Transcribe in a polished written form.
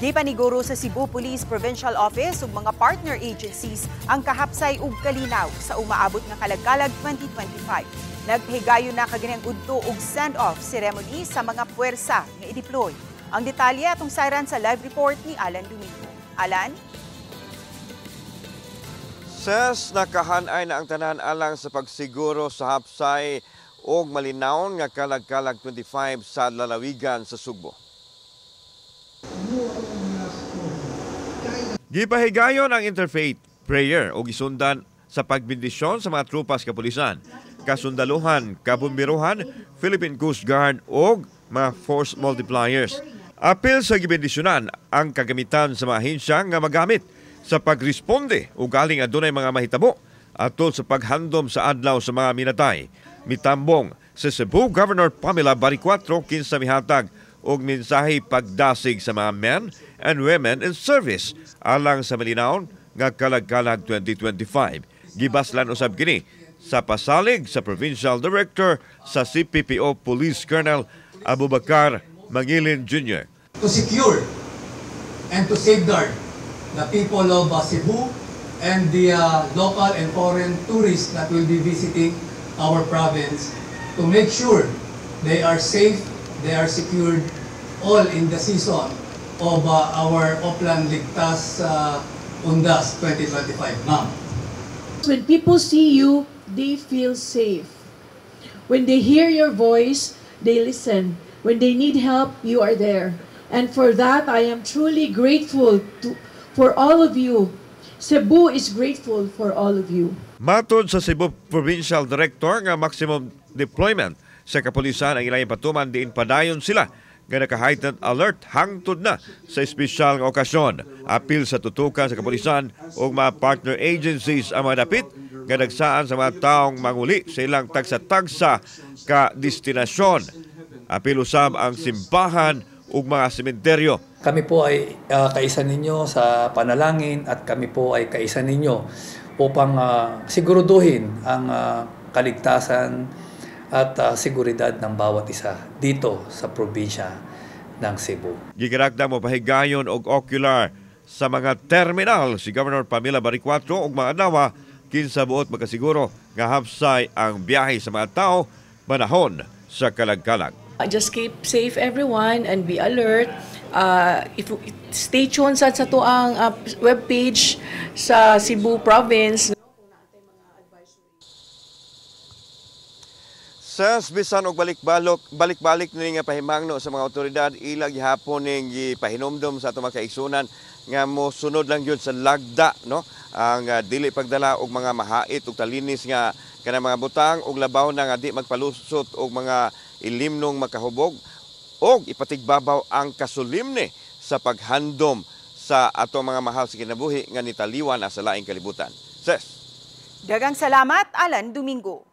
Gipaniguro sa Cebu Police Provincial Office ug mga partner agencies ang kahapsay ug kalinaw sa umaabot nga Kalagkalag 2025. Nagpahigayon na kaganang udto ug send-off ceremony sa mga puwersa nga i-deploy. Ang detalye atong sayran sa live report ni Alan Domingo. Alan? Ses, nakahanay na ang tanan alang sa pagsiguro sa hapsay ug malinawon nga Kalagkalag 25 sa lalawigan sa Sugbo. Gipahigayon ang interfaith prayer o gisundan sa pagbindisyon sa mga trupas kapulisan, kasundaluhan, kabumbiruhan, Philippine Coast Guard o mga force multipliers. Apil sa gibindisyonan ang kagamitan sa mga ahensya nga magamit sa pagresponde o galing adunay mga mahitabo atol sa paghandom sa adlaw sa mga minatay. Mitambong sa Cebu Governor Pamela Baricuatro kinsa mihatag og mensahe pagdasig sa mga men and women in service alang sa malinawon nga Kalagkalag 2025. Gibaslan usab kini sa pasalig sa Provincial Director sa CPPO Police Colonel Abubakar Mangilin Jr. To secure and to safeguard the people of Cebu and the local and foreign tourists that will be visiting our province, to make sure they are safe, they are secured all in the season of our Oplan Ligtas Undas 2025. Ma'am. When people see you, they feel safe. When they hear your voice, they listen. When they need help, you are there. And for that, I am truly grateful for all of you. Cebu is grateful for all of you. Matod sa Cebu Provincial Director nga maximum deployment sa kapulisan ang ilang patuman diin padayon sila nga naka-heightened alert hangtod na sa espesyal nga okasyon. Apil sa tutukan sa kapulisan o mga partner agencies ang mga dapit nga nagsaan sa mga taong manguli sa ilang tagsa-tagsa ka destinasyon. Apil usab ang simbahan ug mga sementeryo. Kami po ay kaisa ninyo sa panalangin at kami po ay kaisa ninyo upang siguruduhin ang kaligtasan at seguridad ng bawat isa dito sa probinsya ng Cebu. Gikaragda mo pahigayon og ocular sa mga terminal si Governor Pamela Baricuatro og mga adlaw kinsa buot makasiguro nga hapsay ang biyahe sa mga tao panahon sa Kalagkalag. Just keep safe everyone and be alert. Stay tuned sa tuang webpage sa Cebu Province. Ses bisan og balik-balik ni nga pahimangno sa mga otoridad ilang gihapon ning gipahinomdom sa ato mga kaigsunan nga mo sunod lang yun sa lagda no ang dili pagdala og mga mahait ug talinis nga kanang mga butang ug labaw na nga di magpalusot og mga ilimnong makahubog og ipatigbabaw ang kasulimni sa paghandom sa ato mga mahal sa kinabuhi nga nitaliwan sa laing kalibutan. Ses. Daghang salamat, Alan Domingo.